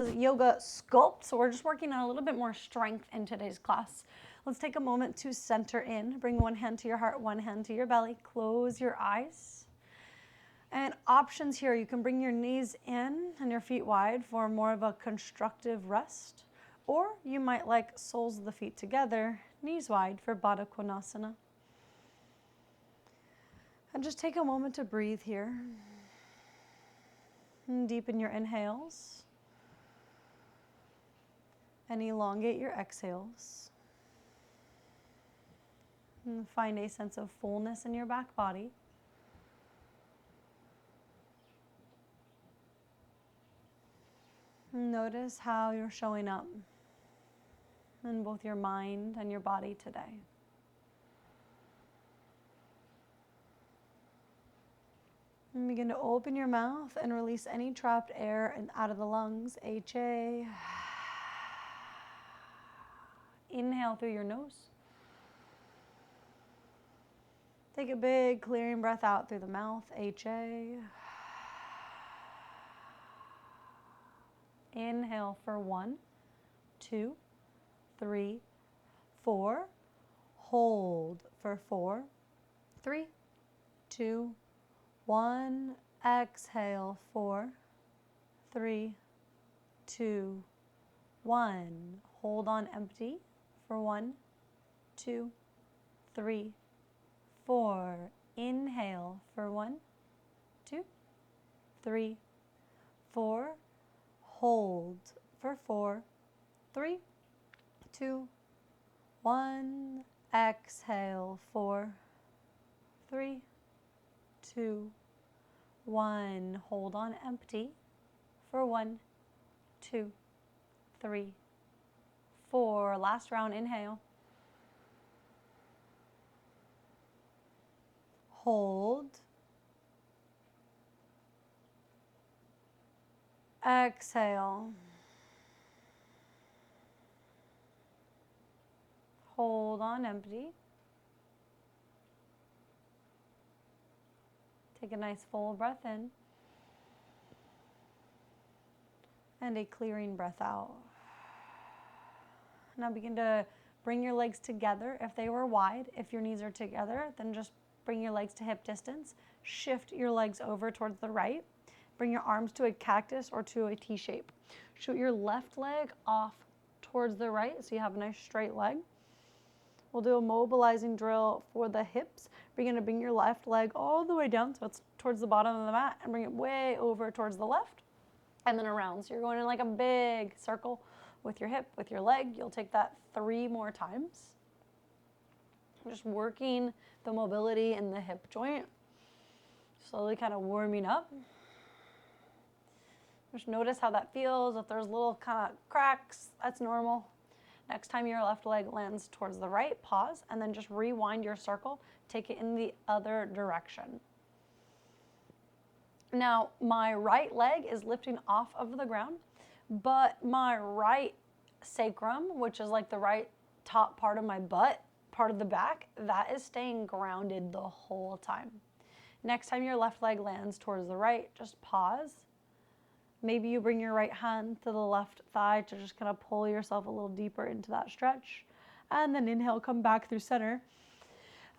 Yoga Sculpt. So we're just working on a little bit more strength in today's class. Let's take a moment to center in. Bring one hand to your heart, one hand to your belly. Close your eyes. And options here, you can bring your knees in and your feet wide for more of a constructive rest. Or you might like soles of the feet together, knees wide for Baddha Konasana. And just take a moment to breathe here. And deepen your inhales. And elongate your exhales. And find a sense of fullness in your back body. Notice how you're showing up in both your mind and your body today. And begin to open your mouth and release any trapped air out of the lungs. HA. Inhale through your nose. Take a big clearing breath out through the mouth. HA. Inhale for 1, 2, 3, 4. Hold for 4, 3, 2, 1. Exhale 4, 3, 2, 1. Hold on empty for 1, 2, 3, 4. Inhale for 1, 2, 3, 4. Hold for 4, 3, 2, 1. Exhale 4, 3, 2, 1. Hold on empty for 1, 2, 3, 4. Last round, inhale. Hold. Exhale. Hold on empty. Take a nice full breath in. And a clearing breath out. Now begin to bring your legs together if they were wide. If your knees are together, then just bring your legs to hip distance. Shift your legs over towards the right. Bring your arms to a cactus or to a T shape. Shoot your left leg off towards the right so you have a nice straight leg. We'll do a mobilizing drill for the hips. We're going to bring your left leg all the way down so it's towards the bottom of the mat and bring it way over towards the left and then around. So you're going in like a big circle with your hip, with your leg. You'll take that 3 more times. Just working the mobility in the hip joint. Slowly kind of warming up. Just notice how that feels. If there's little kind of cracks, that's normal. Next time your left leg lands towards the right, pause, and then just rewind your circle. Take it in the other direction. Now, my right leg is lifting off of the ground, but my right sacrum, which is like the right top part of my butt, part of the back, that is staying grounded the whole time. Next time your left leg lands towards the right, just pause. Maybe you bring your right hand to the left thigh to just kind of pull yourself a little deeper into that stretch. And then inhale, come back through center.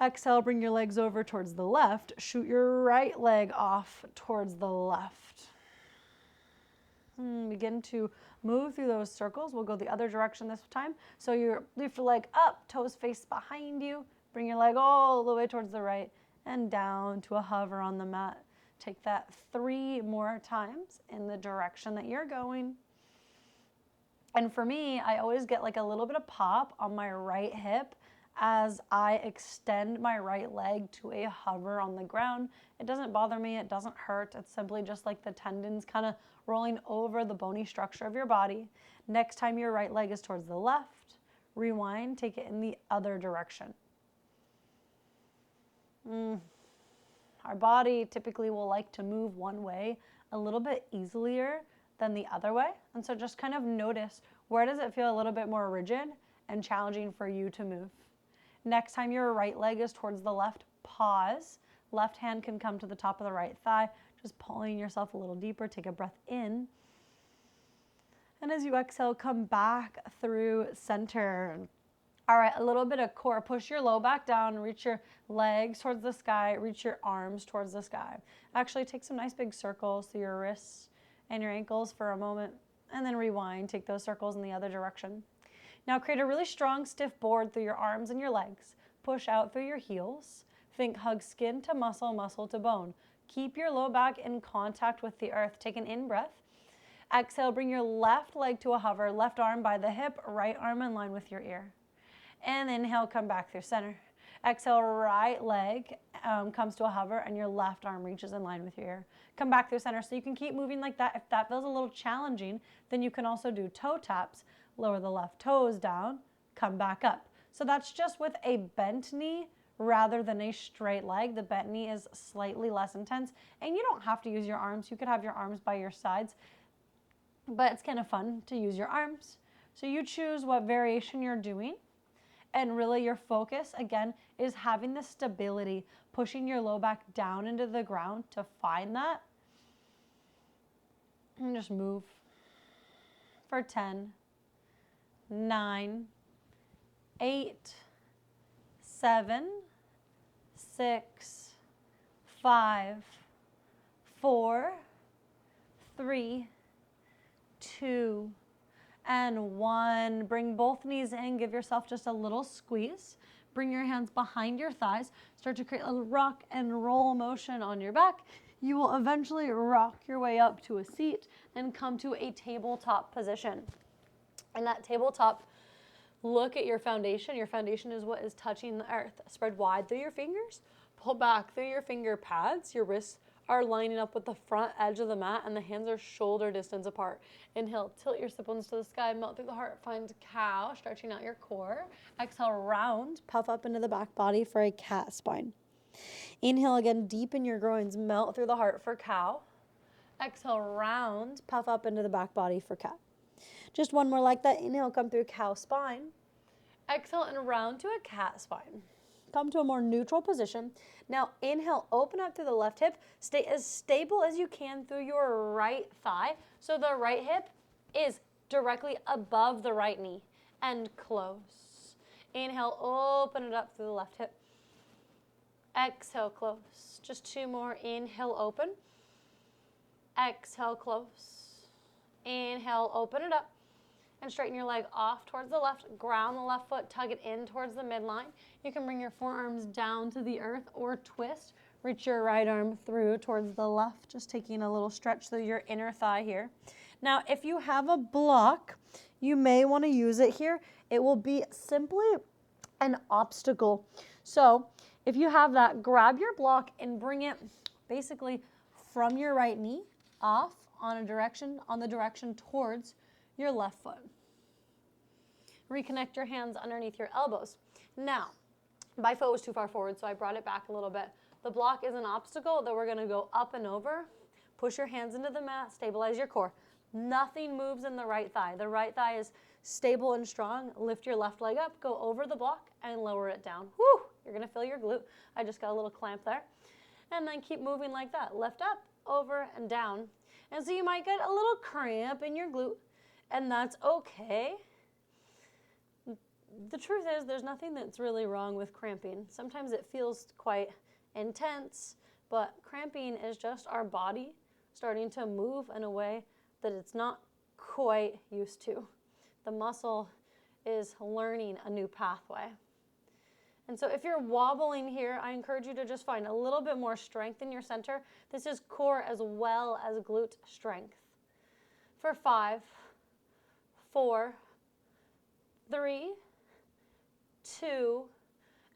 Exhale, bring your legs over towards the left. Shoot your right leg off towards the left. Begin to move through those circles. We'll go the other direction this time. So you lift your leg up, toes face behind you. Bring your leg all the way towards the right and down to a hover on the mat. Take that 3 more times in the direction that you're going. And for me, I always get like a little bit of pop on my right hip as I extend my right leg to a hover on the ground. It doesn't bother me. It doesn't hurt. It's simply just like the tendons kind of rolling over the bony structure of your body. Next time your right leg is towards the left, rewind, take it in the other direction. Our body typically will like to move one way a little bit easier than the other way. And so just kind of notice, where does it feel a little bit more rigid and challenging for you to move? Next time your right leg is towards the left, pause. Left hand can come to the top of the right thigh, just pulling yourself a little deeper. Take a breath in. And as you exhale, come back through center. All right, a little bit of core. Push your low back down, reach your legs towards the sky, reach your arms towards the sky. Actually, take some nice big circles through your wrists and your ankles for a moment, and then rewind. Take those circles in the other direction. Now create a really strong, stiff board through your arms and your legs. Push out through your heels. Think hug skin to muscle, muscle to bone. Keep your low back in contact with the earth. Take an in-breath. Exhale, bring your left leg to a hover, left arm by the hip, right arm in line with your ear. And inhale, come back through center. Exhale, right leg comes to a hover and your left arm reaches in line with your ear. Come back through center. So you can keep moving like that. If that feels a little challenging, then you can also do toe taps. Lower the left toes down, come back up. So that's just with a bent knee rather than a straight leg. The bent knee is slightly less intense, and you don't have to use your arms. You could have your arms by your sides, but it's kind of fun to use your arms. So you choose what variation you're doing, and really your focus, again, is having the stability, pushing your low back down into the ground to find that, and just move for 10, 9, 8, 7, 6, 5, 4, 3, 2, and 1. Bring both knees in. Give yourself just a little squeeze. Bring your hands behind your thighs. Start to create a rock and roll motion on your back. You will eventually rock your way up to a seat and come to a tabletop position. In that tabletop, look at your foundation. Your foundation is what is touching the earth. Spread wide through your fingers. Pull back through your finger pads. Your wrists are lining up with the front edge of the mat and the hands are shoulder distance apart. Inhale, tilt your sit bones to the sky, melt through the heart, find cow, stretching out your core. Exhale, round, puff up into the back body for a cat spine. Inhale again, deepen your groins, melt through the heart for cow. Exhale, round, puff up into the back body for cat. Just one more like that. Inhale, come through cow spine. Exhale and round to a cat spine. Come to a more neutral position. Now inhale, open up through the left hip. Stay as stable as you can through your right thigh. So the right hip is directly above the right knee and close. Inhale, open it up through the left hip. Exhale, close. Just two more. Inhale, open. Exhale, close. Inhale, open it up. And straighten your leg off towards the left. Ground the left foot, tug it in towards the midline. You can bring your forearms down to the earth or twist. Reach your right arm through towards the left, just taking a little stretch through your inner thigh here. Now, if you have a block, you may want to use it here. It will be simply an obstacle. So if you have that, grab your block and bring it basically from your right knee off on the direction towards your left foot. Reconnect your hands underneath your elbows. Now, my foot was too far forward, so I brought it back a little bit. The block is an obstacle that we're going to go up and over. Push your hands into the mat, stabilize your core. Nothing moves in the right thigh. The right thigh is stable and strong. Lift your left leg up, go over the block, and lower it down. Whew, you're going to feel your glute. I just got a little clamp there. And then keep moving like that. Lift up, over, and down. And so you might get a little cramp in your glute, and that's okay. The truth is, there's nothing that's really wrong with cramping. Sometimes it feels quite intense, but cramping is just our body starting to move in a way that it's not quite used to. The muscle is learning a new pathway. And so if you're wobbling here, I encourage you to just find a little bit more strength in your center. This is core as well as glute strength. For 5, 4, 3, 2,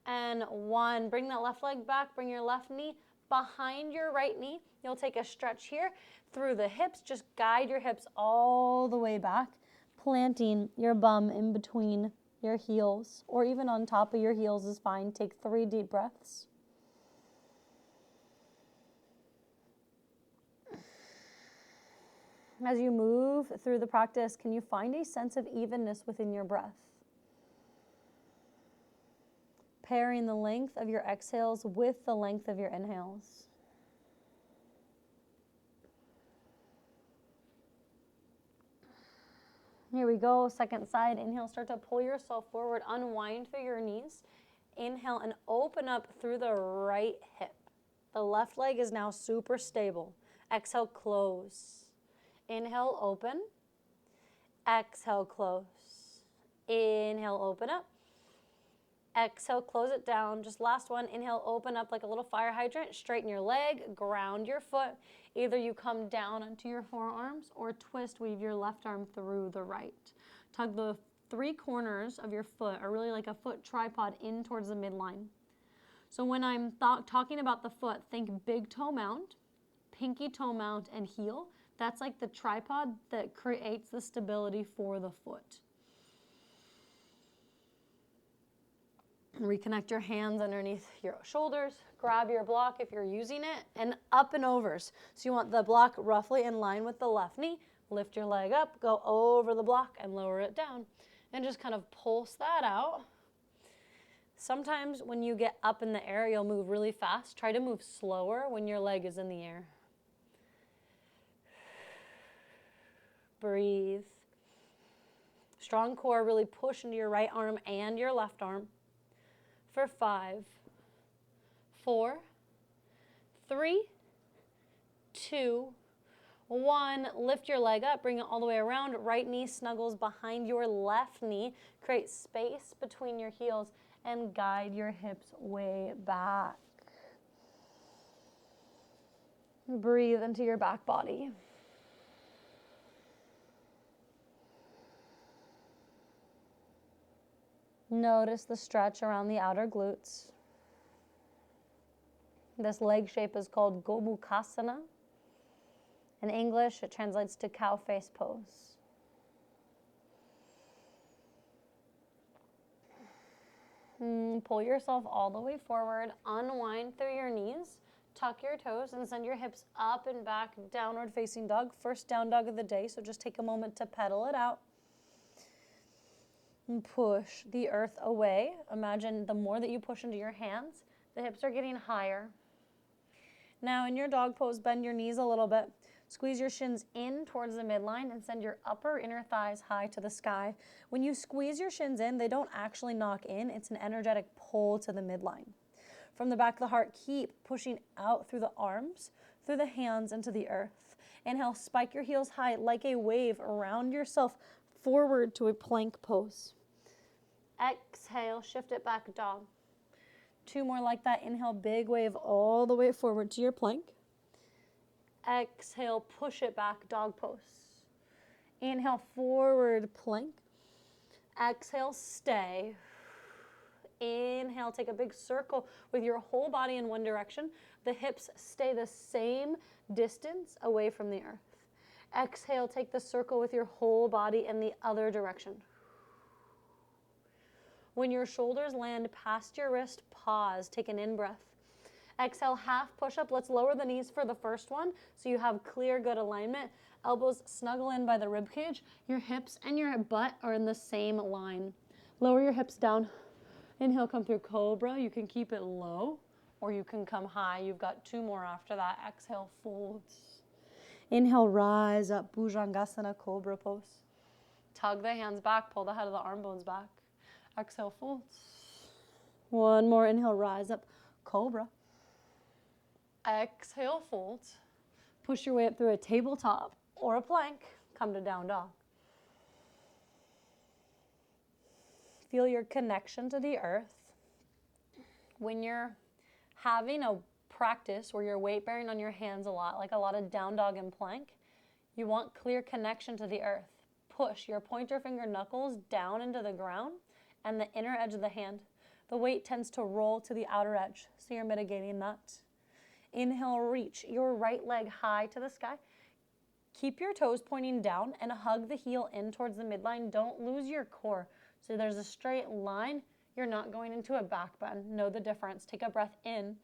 and 1. Bring that left leg back. Bring your left knee behind your right knee. You'll take a stretch here through the hips. Just guide your hips all the way back, planting your bum in between your heels, or even on top of your heels is fine. Take 3 deep breaths. As you move through the practice, can you find a sense of evenness within your breath? Pairing the length of your exhales with the length of your inhales. Here we go, second side. Inhale, start to pull yourself forward, unwind through your knees. Inhale and open up through the right hip. The left leg is now super stable. Exhale, close. Inhale, open. Exhale, close. Inhale, open up. Exhale, close it down. Just last one. Inhale, open up like a little fire hydrant. Straighten your leg, ground your foot. Either you come down onto your forearms or twist, weave your left arm through the right. Tug the three corners of your foot, or really like a foot tripod, in towards the midline. So when I'm talking about the foot, think big toe mount, pinky toe mount, and heel. That's like the tripod that creates the stability for the foot. Reconnect your hands underneath your shoulders. Grab your block if you're using it, and up and overs. So you want the block roughly in line with the left knee. Lift your leg up, go over the block, and lower it down. And just kind of pulse that out. Sometimes when you get up in the air, you'll move really fast. Try to move slower when your leg is in the air. Breathe. Strong core, really push into your right arm and your left arm. For 5, 4, 3, 2, 1. Lift your leg up, bring it all the way around. Right knee snuggles behind your left knee. Create space between your heels and guide your hips way back. Breathe into your back body. Notice the stretch around the outer glutes. This leg shape is called Gobukasana. In English, it translates to cow face pose. Pull yourself all the way forward, unwind through your knees, tuck your toes, and send your hips up and back, downward facing dog. First down dog of the day, so just take a moment to pedal it out. And push the earth away. Imagine the more that you push into your hands, the hips are getting higher. Now in your dog pose, bend your knees a little bit. Squeeze your shins in towards the midline and send your upper inner thighs high to the sky. When you squeeze your shins in, they don't actually knock in. It's an energetic pull to the midline. From the back of the heart, keep pushing out through the arms, through the hands, into the earth. Inhale, spike your heels high like a wave around yourself, forward to a plank pose. Exhale, shift it back, dog. 2 more like that. Inhale, big wave all the way forward to your plank. Exhale, push it back, dog pose. Inhale, forward plank. Exhale, stay. Inhale, take a big circle with your whole body in one direction. The hips stay the same distance away from the earth. Exhale, take the circle with your whole body in the other direction. When your shoulders land past your wrist, pause, take an in-breath. Exhale, half push-up. Let's lower the knees for the first one so you have clear, good alignment. Elbows snuggle in by the rib cage. Your hips and your butt are in the same line. Lower your hips down. Inhale, come through cobra. You can keep it low or you can come high. You've got 2 more after that. Exhale, folds. Inhale, rise up, Bhujangasana, cobra pose. Tug the hands back, pull the head of the arm bones back. Exhale, folds. 1 more, inhale, rise up, cobra. Exhale, folds. Push your way up through a tabletop or a plank. Come to down dog. Feel your connection to the earth. When you're having a practice where you're weight bearing on your hands a lot, like a lot of down dog and plank, you want clear connection to the earth. Push your pointer finger knuckles down into the ground and the inner edge of the hand. The weight tends to roll to the outer edge, so you're mitigating that. Inhale, reach your right leg high to the sky. Keep your toes pointing down and hug the heel in towards the midline. Don't lose your core. So there's a straight line. You're not going into a back bend. Know the difference. Take a breath in.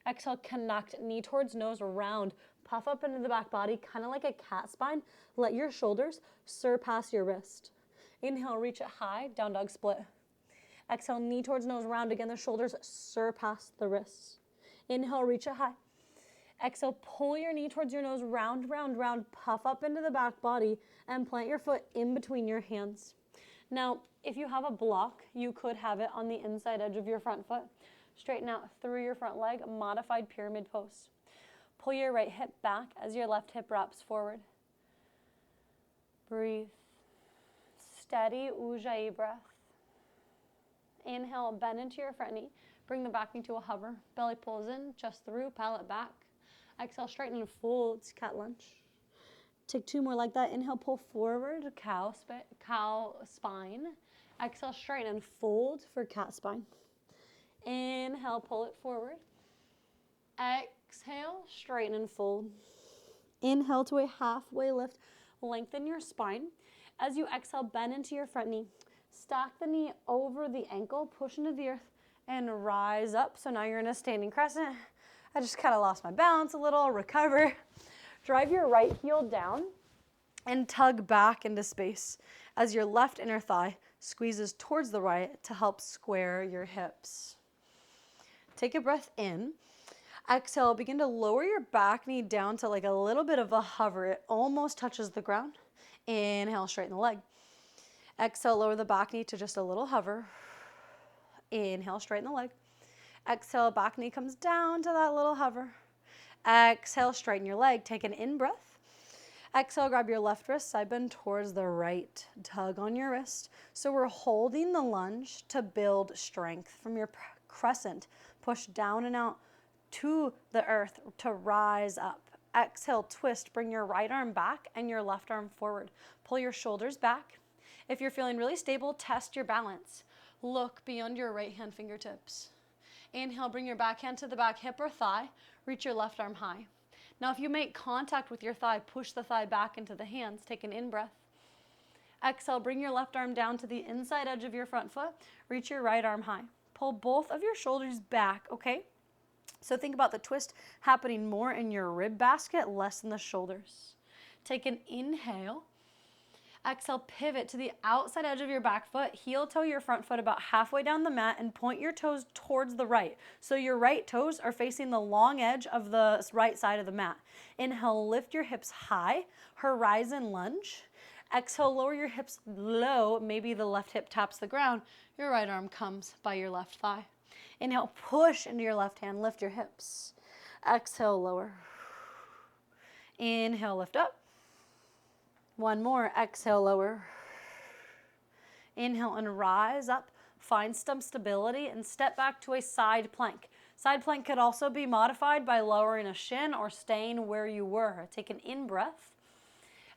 Exhale, connect, knee towards nose, round. Puff up into the back body, kind of like a cat spine. Let your shoulders surpass your wrist. Inhale, reach it high, down dog split. Exhale, knee towards nose, round again. The shoulders surpass the wrists. Inhale, reach it high. Exhale, pull your knee towards your nose, round, round, round, puff up into the back body, and plant your foot in between your hands. Now, if you have a block, you could have it on the inside edge of your front foot. Straighten out through your front leg, modified pyramid pose. Pull your right hip back as your left hip wraps forward. Breathe. Steady Ujjayi breath. Inhale, bend into your front knee. Bring the back knee to a hover. Belly pulls in, chest through, palate back. Exhale, straighten and fold, cat lunge. Take 2 more like that. Inhale, pull forward, cow spine. Exhale, straighten and fold for cat spine. Inhale, pull it forward. Exhale, straighten and fold. Inhale to a halfway lift. Lengthen your spine. As you exhale, bend into your front knee. Stack the knee over the ankle, push into the earth, and rise up. So now you're in a standing crescent. I just kind of lost my balance a little. Recover. Drive your right heel down and tug back into space as your left inner thigh squeezes towards the right to help square your hips. Take a breath in. Exhale, begin to lower your back knee down to like a little bit of a hover. It almost touches the ground. Inhale, straighten the leg. Exhale, lower the back knee to just a little hover. Inhale, straighten the leg. Exhale, back knee comes down to that little hover. Exhale, straighten your leg. Take an in breath. Exhale, grab your left wrist, side bend towards the right. Tug on your wrist. So we're holding the lunge to build strength. From your crescent, push down and out to the earth to rise up. Exhale, twist. Bring your right arm back and your left arm forward. Pull your shoulders back. If you're feeling really stable, test your balance. Look beyond your right hand fingertips. Inhale, bring your back hand to the back hip or thigh. Reach your left arm high. Now, if you make contact with your thigh, push the thigh back into the hands. Take an in breath. Exhale, bring your left arm down to the inside edge of your front foot. Reach your right arm high. Pull both of your shoulders back, okay? So think about the twist happening more in your rib basket, less in the shoulders. Take an inhale. Exhale, pivot to the outside edge of your back foot. Heel toe your front foot about halfway down the mat and point your toes towards the right. So your right toes are facing the long edge of the right side of the mat. Inhale, lift your hips high, horizon lunge. Exhale, lower your hips low. Maybe the left hip taps the ground. Your right arm comes by your left thigh. Inhale, push into your left hand, lift your hips. Exhale, lower. Inhale, lift up. One more, exhale, lower. Inhale and rise up. Find some stability and step back to a side plank. Side plank could also be modified by lowering a shin or staying where you were. Take an in breath.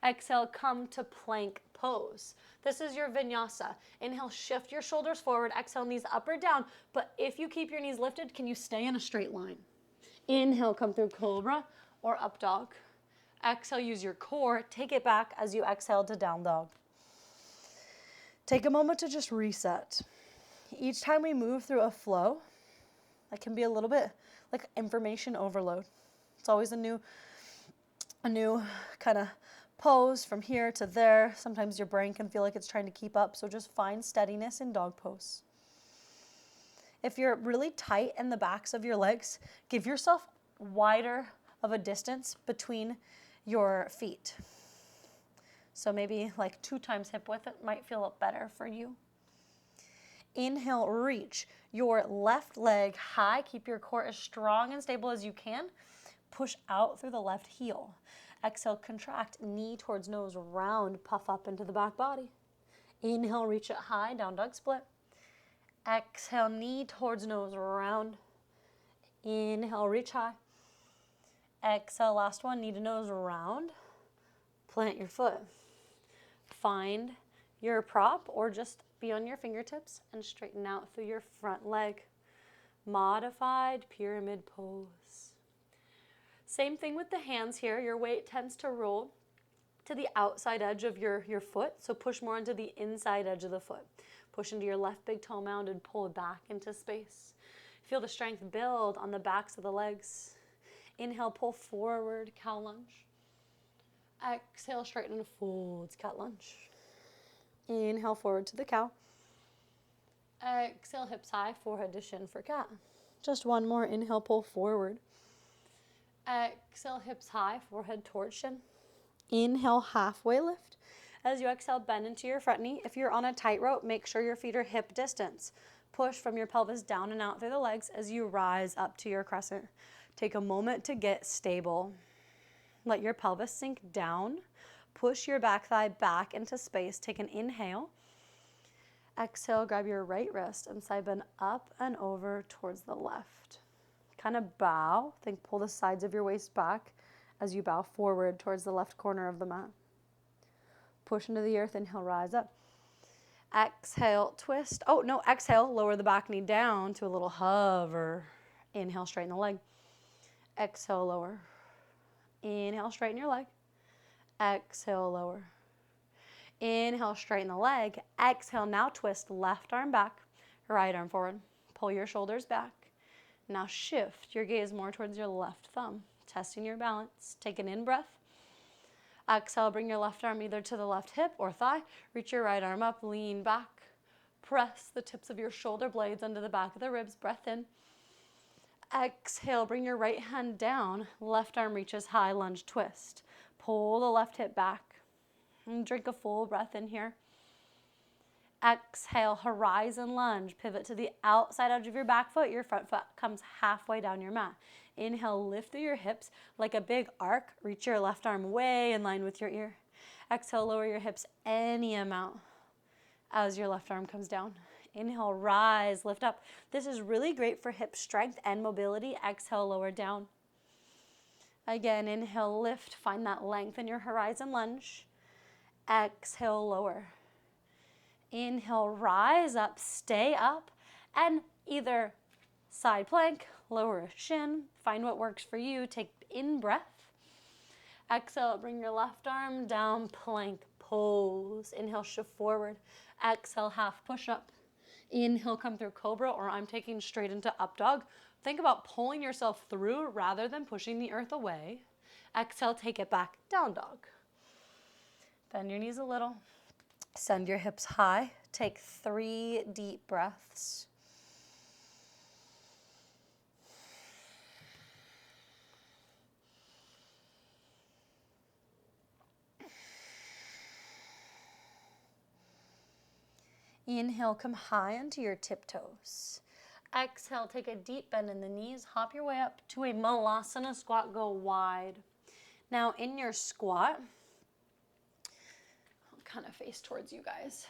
Exhale, come to plank pose. This is your vinyasa. Inhale, shift your shoulders forward. Exhale, knees up or down. But if you keep your knees lifted, can you stay in a straight line? Inhale, come through cobra or up dog. Exhale, use your core. Take it back as you exhale to down dog. Take a moment to just reset. Each time we move through a flow, that can be a little bit like information overload. It's always a new kind of pose from here to there. Sometimes your brain can feel like it's trying to keep up, so just find steadiness in dog pose. If you're really tight in the backs of your legs, give yourself wider of a distance between your feet. So maybe like 2 times hip width, it might feel better for you. Inhale, reach your left leg high. Keep your core as strong and stable as you can. Push out through the left heel. Exhale, contract, knee towards nose, round, puff up into the back body. Inhale, reach it high, down dog split. Exhale, knee towards nose, round. Inhale, reach high. Exhale, last one, knee to nose, round. Plant your foot. Find your prop or just be on your fingertips and straighten out through your front leg. Modified pyramid pose. Same thing with the hands here. Your weight tends to roll to the outside edge of your foot, so push more into the inside edge of the foot. Push into your left big toe mound and pull it back into space. Feel the strength build on the backs of the legs. Inhale, pull forward, cow lunge. Exhale, straighten and fold, cat lunge. Inhale, forward to the cow. Exhale, hips high, forehead to shin for cat. Just one more. Inhale, pull forward. Exhale, hips high, forehead towards shin. Inhale, halfway lift. As you exhale, bend into your front knee. If you're on a tightrope, make sure your feet are hip distance. Push from your pelvis down and out through the legs as you rise up to your crescent. Take a moment to get stable. Let your pelvis sink down. Push your back thigh back into space. Take an inhale. Exhale, grab your right wrist and side bend up and over towards the left. Kind of bow. Think pull the sides of your waist back as you bow forward towards the left corner of the mat. Push into the earth, inhale, rise up. Exhale, twist. Oh, no, exhale, lower the back knee down to a little hover. Inhale, straighten the leg. Exhale, lower. Inhale, straighten your leg. Exhale, lower. Inhale, straighten the leg. Exhale, now twist left arm back, right arm forward. Pull your shoulders back. Now shift your gaze more towards your left thumb, testing your balance. Take an in-breath. Exhale, bring your left arm either to the left hip or thigh. Reach your right arm up, lean back. Press the tips of your shoulder blades under the back of the ribs. Breath in. Exhale, bring your right hand down. Left arm reaches high, lunge, twist. Pull the left hip back. And drink a full breath in here. Exhale, horizon lunge. Pivot to the outside edge of your back foot. Your front foot comes halfway down your mat. Inhale, lift through your hips like a big arc. Reach your left arm way in line with your ear. Exhale, lower your hips any amount as your left arm comes down. Inhale, rise, lift up. This is really great for hip strength and mobility. Exhale, lower down. Again, inhale, lift. Find that length in your horizon lunge. Exhale, lower. Inhale, rise up, stay up, and either side plank, lower a shin, find what works for you. Take in breath. Exhale, bring your left arm down, plank pose. Inhale, shift forward. Exhale, half push up. Inhale, come through cobra, or I'm taking straight into up dog. Think about pulling yourself through rather than pushing the earth away. Exhale, take it back, down dog. Bend your knees a little. Send your hips high. Take 3 deep breaths. Inhale, come high onto your tiptoes. Exhale, take a deep bend in the knees. Hop your way up to a Malasana squat. Go wide. Now in your squat, kind of face towards you guys.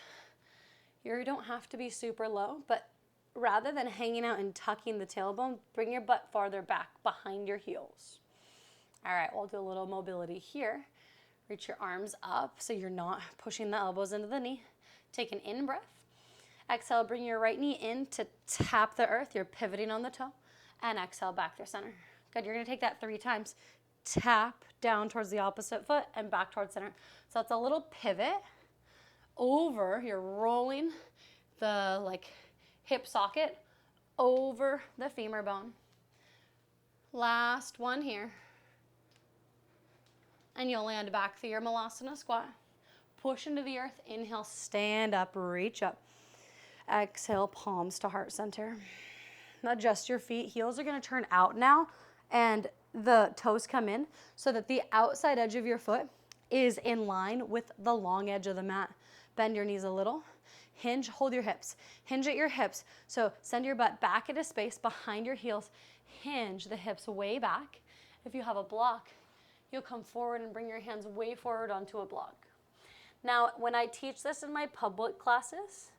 You don't have to be super low, but rather than hanging out and tucking the tailbone, bring your butt farther back behind your heels. All right, we'll do a little mobility here. Reach your arms up so you're not pushing the elbows into the knee. Take an in breath. Exhale, bring your right knee in to tap the earth. You're pivoting on the toe. And exhale, back through center. Good, you're gonna take that 3 times. Tap down towards the opposite foot and back towards center. So it's a little pivot over, you're rolling the hip socket over the femur bone. Last one here. And you'll land back through your Malasana squat. Push into the earth, inhale, stand up, reach up. Exhale, palms to heart center. Adjust your feet. Heels are gonna turn out now and the toes come in so that the outside edge of your foot is in line with the long edge of the mat. Bend your knees a little. Hinge, hold your hips. Hinge at your hips. So send your butt back into space behind your heels. Hinge the hips way back. If you have a block, you'll come forward and bring your hands way forward onto a block. Now, when I teach this in my public classes,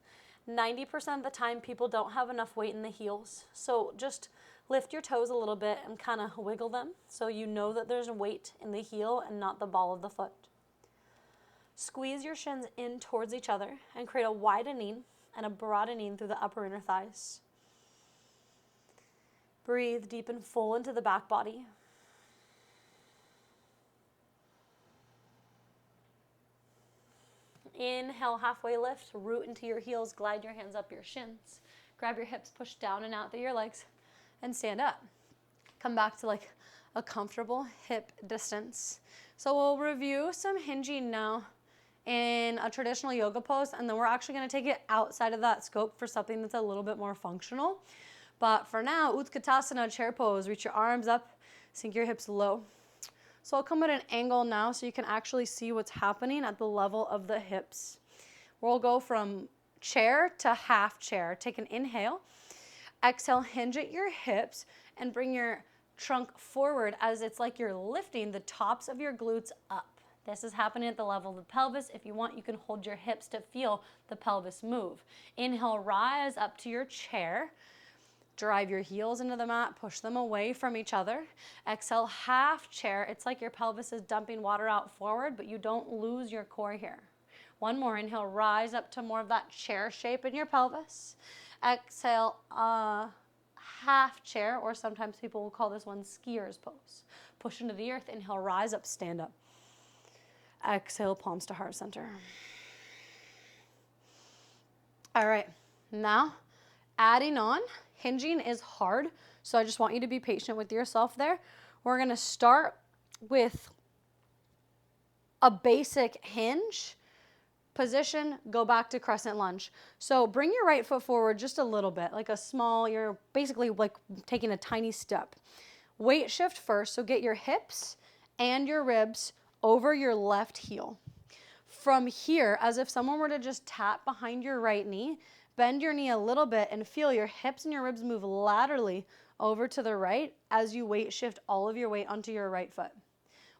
90% of the time people don't have enough weight in the heels. So just lift your toes a little bit and kind of wiggle them so you know that there's weight in the heel and not the ball of the foot. Squeeze your shins in towards each other and create a widening and a broadening through the upper inner thighs. Breathe deep and full into the back body. Inhale, halfway lift, root into your heels, glide your hands up your shins. Grab your hips, push down and out through your legs, and stand up. Come back to a comfortable hip distance. So we'll review some hinging now in a traditional yoga pose, and then we're actually gonna take it outside of that scope for something that's a little bit more functional. But for now, Utkatasana, chair pose. Reach your arms up Sink your hips low. So I'll come at an angle now so you can actually see what's happening at the level of the hips. We'll go from chair to half chair. Take an inhale. Exhale, hinge at your hips and bring your trunk forward as it's like you're lifting the tops of your glutes up. This is happening at the level of the pelvis. If you want, you can hold your hips to feel the pelvis move. Inhale, rise up to your chair. Drive your heels into the mat, push them away from each other. Exhale, half chair. It's like your pelvis is dumping water out forward, but you don't lose your core here. One more, inhale, rise up to more of that chair shape in your pelvis. Exhale, half chair, or sometimes people will call this one skier's pose. Push into the earth, inhale, rise up, stand up. Exhale, palms to heart center. All right, now adding on, hinging is hard, so I just want you to be patient with yourself there. We're gonna start with a basic hinge position, go back to crescent lunge. So bring your right foot forward just a little bit, like a small, you're basically like taking a tiny step. Weight shift first, so get your hips and your ribs over your left heel. From here, as if someone were to just tap behind your right knee, bend your knee a little bit and feel your hips and your ribs move laterally over to the right as you weight shift all of your weight onto your right foot.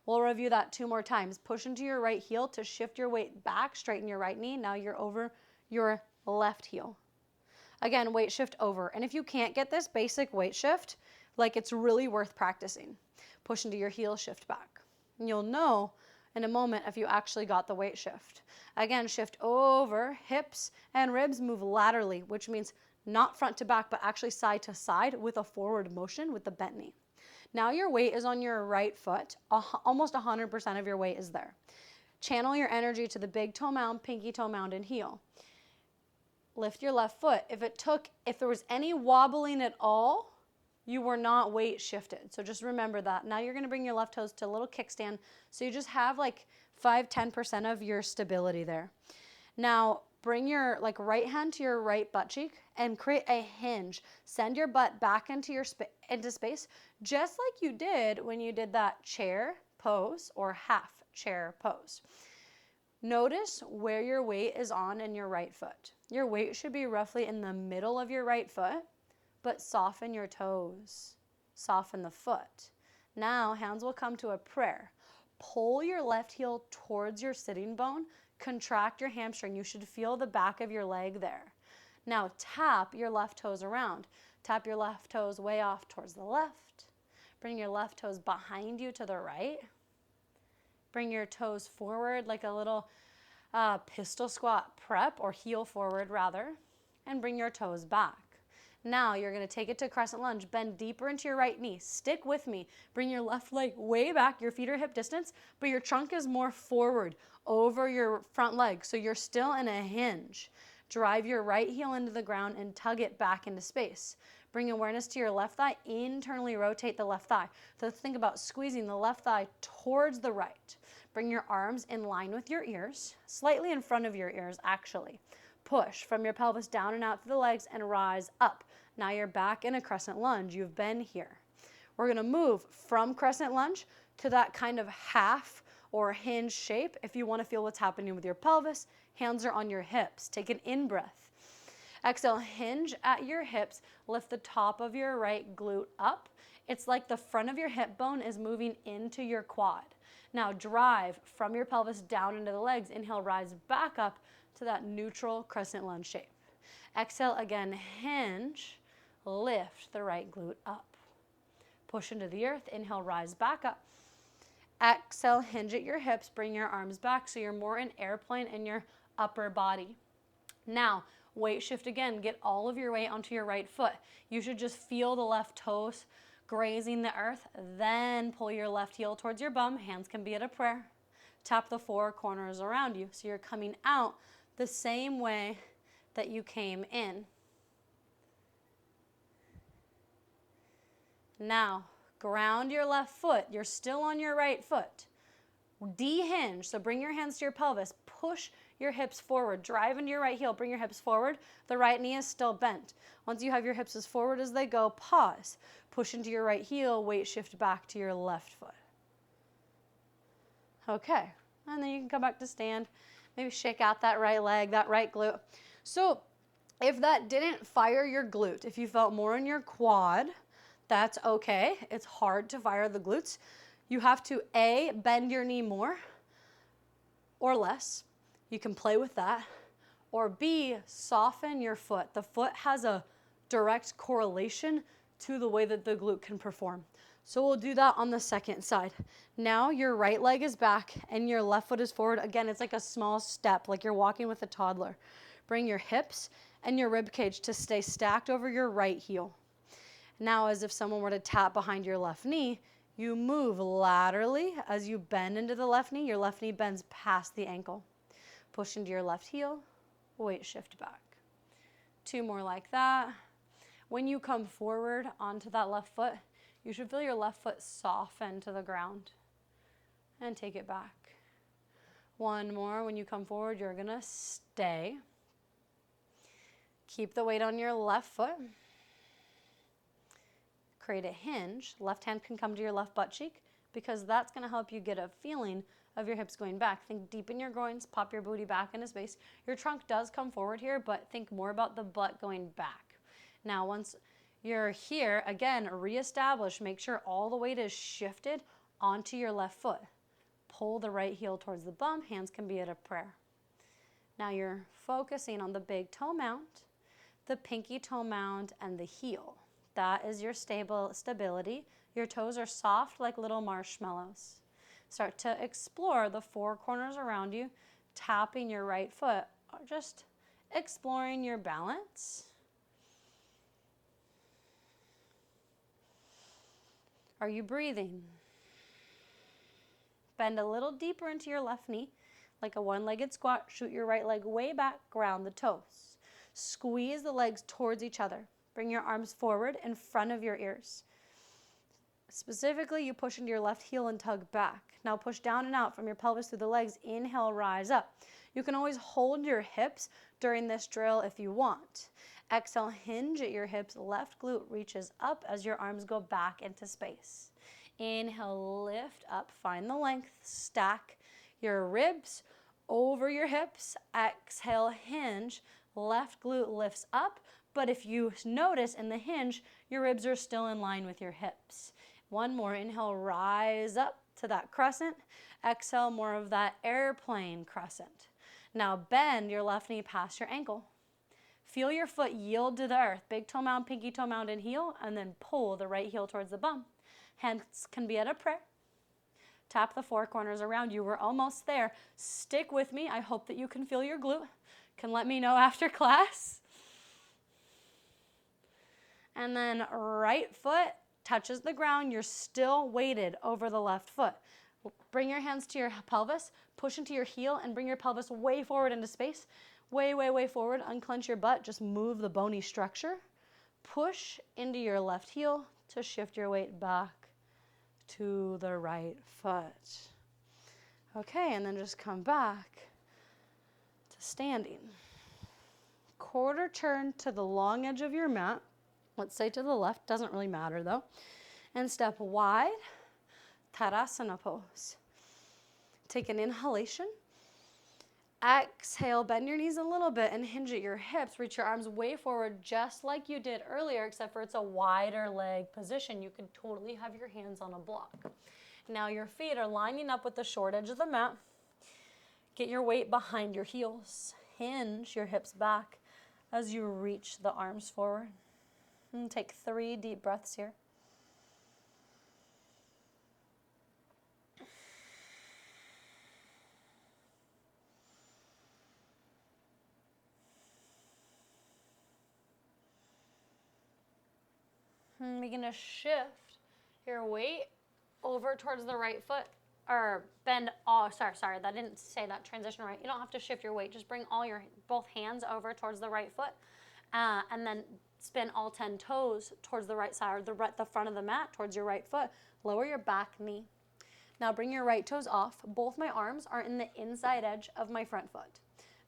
We'll review that 2 more times. Push into your right heel to shift your weight back, straighten your right knee. Now you're over your left heel. Again, weight shift over. And if you can't get this basic weight shift, like it's really worth practicing. Push into your heel, shift back. And you'll know in a moment if you actually got the weight shift. Again, shift over, hips and ribs move laterally, which means not front to back, but actually side to side with a forward motion with the bent knee. Now your weight is on your right foot. Almost 100% of your weight is there. Channel your energy to the big toe mound, pinky toe mound, and heel. Lift your left foot. If there was any wobbling at all, you were not weight shifted. So just remember that. Now you're gonna bring your left toes to a little kickstand. So you just have like 5-10% of your stability there. Now bring your right hand to your right butt cheek and create a hinge. Send your butt back into space, just like you did when you did that chair pose or half chair pose. Notice where your weight is on in your right foot. Your weight should be roughly in the middle of your right foot, but soften your toes, soften the foot. Now hands will come to a prayer. Pull your left heel towards your sitting bone, contract your hamstring. You should feel the back of your leg there. Now tap your left toes around. Tap your left toes way off towards the left. Bring your left toes behind you to the right. Bring your toes forward like a little pistol squat prep, or heel forward rather, and bring your toes back. Now you're gonna take it to crescent lunge. Bend deeper into your right knee. Stick with me. Bring your left leg way back. Your feet are hip distance, but your trunk is more forward over your front leg. So you're still in a hinge. Drive your right heel into the ground and tug it back into space. Bring awareness to your left thigh. Internally rotate the left thigh. So think about squeezing the left thigh towards the right. Bring your arms in line with your ears, slightly in front of your ears actually. Push from your pelvis down and out through the legs and rise up. Now you're back in a crescent lunge. You've been here. We're gonna move from crescent lunge to that kind of half or hinge shape. If you wanna feel what's happening with your pelvis, hands are on your hips. Take an in-breath. Exhale, hinge at your hips. Lift the top of your right glute up. It's like the front of your hip bone is moving into your quad. Now drive from your pelvis down into the legs. Inhale, rise back up to that neutral crescent lunge shape. Exhale again, hinge, lift the right glute up. Push into the earth, inhale, rise back up. Exhale, hinge at your hips, bring your arms back so you're more in airplane in your upper body. Now, weight shift again, get all of your weight onto your right foot. You should just feel the left toes grazing the earth, then pull your left heel towards your bum. Hands can be at a prayer. Tap the 4 corners around you so you're coming out the same way that you came in. Now, ground your left foot. You're still on your right foot. De-hinge, so bring your hands to your pelvis. Push your hips forward. Drive into your right heel, bring your hips forward. The right knee is still bent. Once you have your hips as forward as they go, pause. Push into your right heel, weight shift back to your left foot. Okay, and then you can come back to stand. Maybe shake out that right leg, that right glute. So if that didn't fire your glute, if you felt more in your quad, that's okay. It's hard to fire the glutes. You have to A, bend your knee more or less. You can play with that. Or B, soften your foot. The foot has a direct correlation to the way that the glute can perform. So we'll do that on the second side. Now your right leg is back and your left foot is forward. Again, it's like a small step, like you're walking with a toddler. Bring your hips and your rib cage to stay stacked over your right heel. Now, as if someone were to tap behind your left knee, you move laterally as you bend into the left knee. Your left knee bends past the ankle. Push into your left heel, weight shift back. 2 more like that. When you come forward onto that left foot, you should feel your left foot soften to the ground and take it back. 1 more. When you come forward, you're gonna stay. Keep the weight on your left foot. Create a hinge. Left hand can come to your left butt cheek because that's going to help you get a feeling of your hips going back. Think deep in your groins, pop your booty back into space. Your trunk does come forward here, but think more about the butt going back. Now, once you're here, again, reestablish. Make sure all the weight is shifted onto your left foot. Pull the right heel towards the bum. Hands can be at a prayer. Now you're focusing on the big toe mount, the pinky toe mount, and the heel. That is your stability. Your toes are soft like little marshmallows. Start to explore the 4 corners around you, tapping your right foot, or just exploring your balance. Are you breathing? Bend a little deeper into your left knee, like a one-legged squat. Shoot your right leg way back, ground the toes. Squeeze the legs towards each other. Bring your arms forward in front of your ears. Specifically, you push into your left heel and tug back. Now push down and out from your pelvis through the legs. Inhale, rise up. You can always hold your hips during this drill if you want. Exhale, hinge at your hips. Left glute reaches up as your arms go back into space. Inhale, lift up, find the length. Stack your ribs over your hips. Exhale, hinge. Left glute lifts up. But if you notice in the hinge, your ribs are still in line with your hips. 1 more. Inhale, rise up to that crescent. Exhale, more of that airplane crescent. Now bend your left knee past your ankle. Feel your foot yield to the earth. Big toe mound, pinky toe mound, and heel, and then pull the right heel towards the bum. Hands can be at a prayer. Tap the 4 corners around you. We're almost there. Stick with me. I hope that you can feel your glute. Can let me know after class. And then right foot touches the ground. You're still weighted over the left foot. Bring your hands to your pelvis, push into your heel, and bring your pelvis way forward into space. Way, way, way forward. Unclench your butt. Just move the bony structure. Push into your left heel to shift your weight back to the right foot. Okay, and then just come back to standing. Quarter turn to the long edge of your mat. Let's say to the left, doesn't really matter though. And step wide, Tadasana pose. Take an inhalation. Exhale, bend your knees a little bit and hinge at your hips. Reach your arms way forward just like you did earlier, except for it's a wider leg position. You can totally have your hands on a block. Now your feet are lining up with the short edge of the mat. Get your weight behind your heels. Hinge your hips back as you reach the arms forward. And take 3 deep breaths here. And begin to shift your weight over towards the right foot, or bend all, sorry, that didn't say that transition right. You don't have to shift your weight. Just bring both hands over towards the right foot, and then spin all 10 toes towards the right side, or the front of the mat towards your right foot. Lower your back knee. Now bring your right toes off. Both my arms are in the inside edge of my front foot.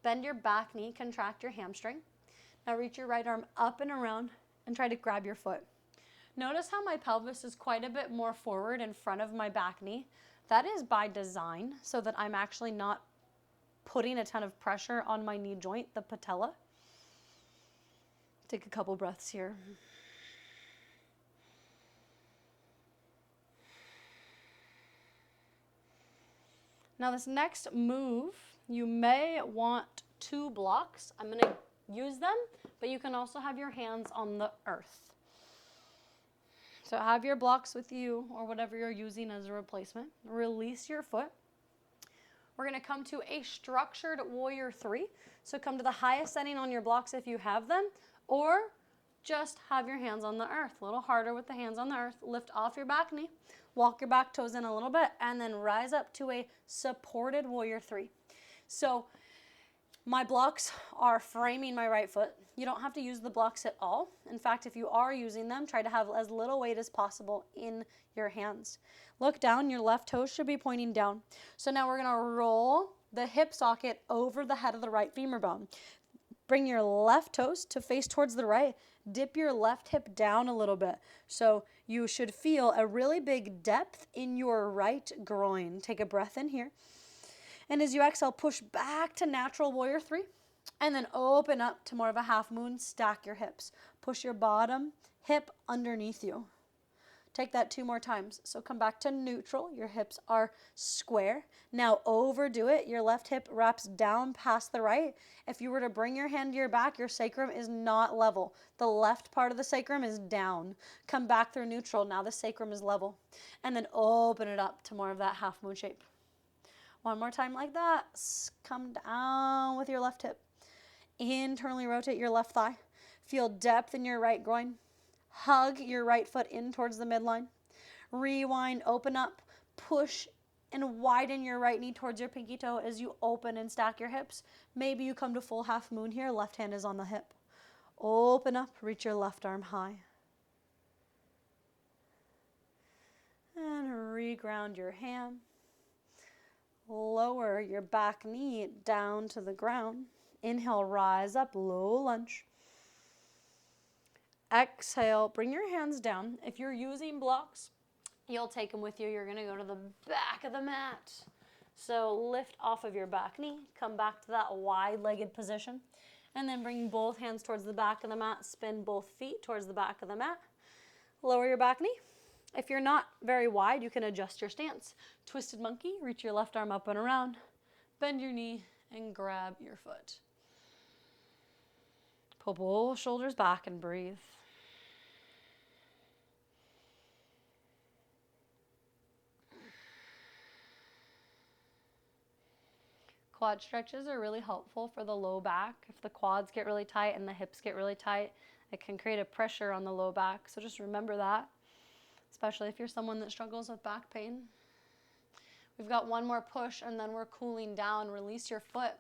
Bend your back knee, contract your hamstring. Now reach your right arm up and around and try to grab your foot. Notice how my pelvis is quite a bit more forward in front of my back knee. That is by design, so that I'm actually not putting a ton of pressure on my knee joint, the patella. Take a couple breaths here. Now this next move, you may want 2 blocks. I'm going to use them, but you can also have your hands on the earth. So have your blocks with you or whatever you're using as a replacement. Release your foot. We're going to come to a structured warrior 3. So come to the highest setting on your blocks if you have them, or just have your hands on the earth. A little harder with the hands on the earth. Lift off your back knee. Walk your back toes in a little bit and then rise up to a supported warrior 3. So my blocks are framing my right foot. You don't have to use the blocks at all. In fact, if you are using them, try to have as little weight as possible in your hands. Look down, your left toes should be pointing down. So now we're gonna roll the hip socket over the head of the right femur bone. Bring your left toes to face towards the right. Dip your left hip down a little bit. So you should feel a really big depth in your right groin. Take a breath in here. And as you exhale, push back to natural warrior 3. And then open up to more of a half moon. Stack your hips. Push your bottom hip underneath you. Take that 2 more times. So come back to neutral. Your hips are square. Now overdo it. Your left hip wraps down past the right. If you were to bring your hand to your back, your sacrum is not level. The left part of the sacrum is down. Come back through neutral. Now the sacrum is level. And then open it up to more of that half moon shape. One more time like that. Come down with your left hip. Internally rotate your left thigh. Feel depth in your right groin. Hug your right foot in towards the midline. Rewind, open up, push and widen your right knee towards your pinky toe as you open and stack your hips. Maybe you come to full half moon here. Left hand is on the hip. Open up, reach your left arm high. And reground your ham. Lower your back knee down to the ground. Inhale, rise up, low lunge. Exhale, bring your hands down. If you're using blocks, you'll take them with you. You're going to go to the back of the mat. So lift off of your back knee. Come back to that wide-legged position. And then bring both hands towards the back of the mat. Spin both feet towards the back of the mat. Lower your back knee. If you're not very wide, you can adjust your stance. Twisted monkey, reach your left arm up and around. Bend your knee and grab your foot. Pull both shoulders back and breathe. Quad stretches are really helpful for the low back. If the quads get really tight and the hips get really tight, it can create a pressure on the low back. So just remember that, especially if you're someone that struggles with back pain. We've got one more push and then we're cooling down. Release your foot.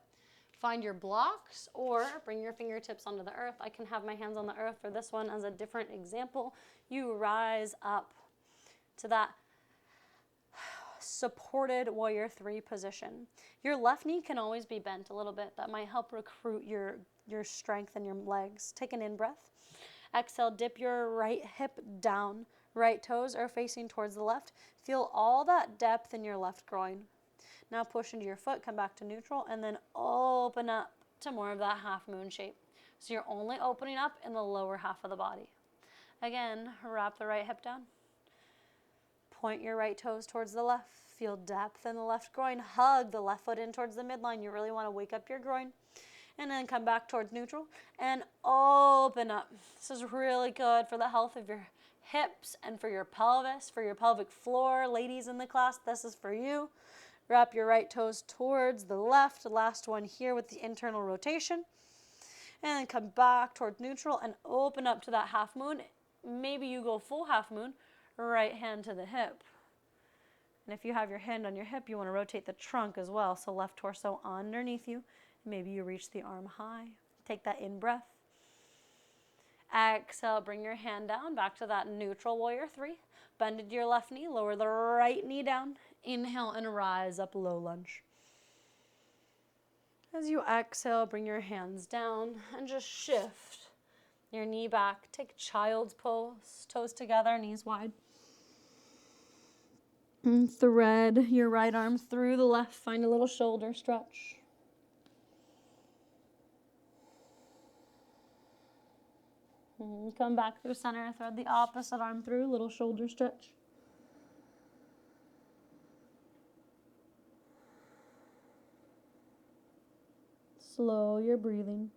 Find your blocks or bring your fingertips onto the earth. I can have my hands on the earth for this one as a different example. You rise up to that supported warrior 3 position. Your left knee can always be bent a little bit. That might help recruit your strength in your legs. Take an in-breath. Exhale, dip your right hip down. Right toes are facing towards the left. Feel all that depth in your left groin. Now push into your foot, come back to neutral, and then open up to more of that half moon shape. So you're only opening up in the lower half of the body. Again, wrap the right hip down. Point your right toes towards the left. Feel depth in the left groin. Hug the left foot in towards the midline. You really want to wake up your groin. And then come back towards neutral and open up. This is really good for the health of your hips and for your pelvis, for your pelvic floor. Ladies in the class, this is for you. Wrap your right toes towards the left. The last one here with the internal rotation. And then come back towards neutral and open up to that half moon. Maybe you go full half moon, right hand to the hip. And if you have your hand on your hip, you want to rotate the trunk as well. So left torso underneath you. Maybe you reach the arm high. Take that in breath. Exhale, bring your hand down back to that neutral warrior 3. Bend into your left knee, lower the right knee down. Inhale and rise up, low lunge. As you exhale, bring your hands down and just shift your knee back. Take child's pose, toes together, knees wide. And thread your right arm through the left. Find a little shoulder stretch. And come back through center. Thread the opposite arm through, little shoulder stretch. Slow your breathing.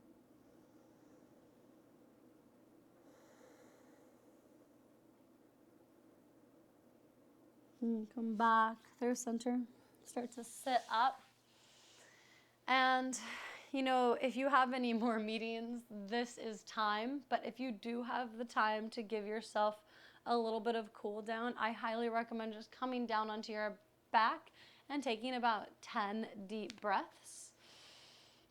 And come back through center. Start to sit up. And, you know, if you have any more meetings, this is time. But if you do have the time to give yourself a little bit of cool down, I highly recommend just coming down onto your back and taking about 10 deep breaths.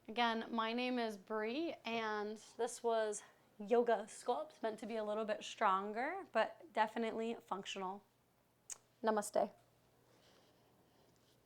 Again, my name is Bree, and this was Yoga Sculpt, meant to be a little bit stronger, but definitely functional. Namaste.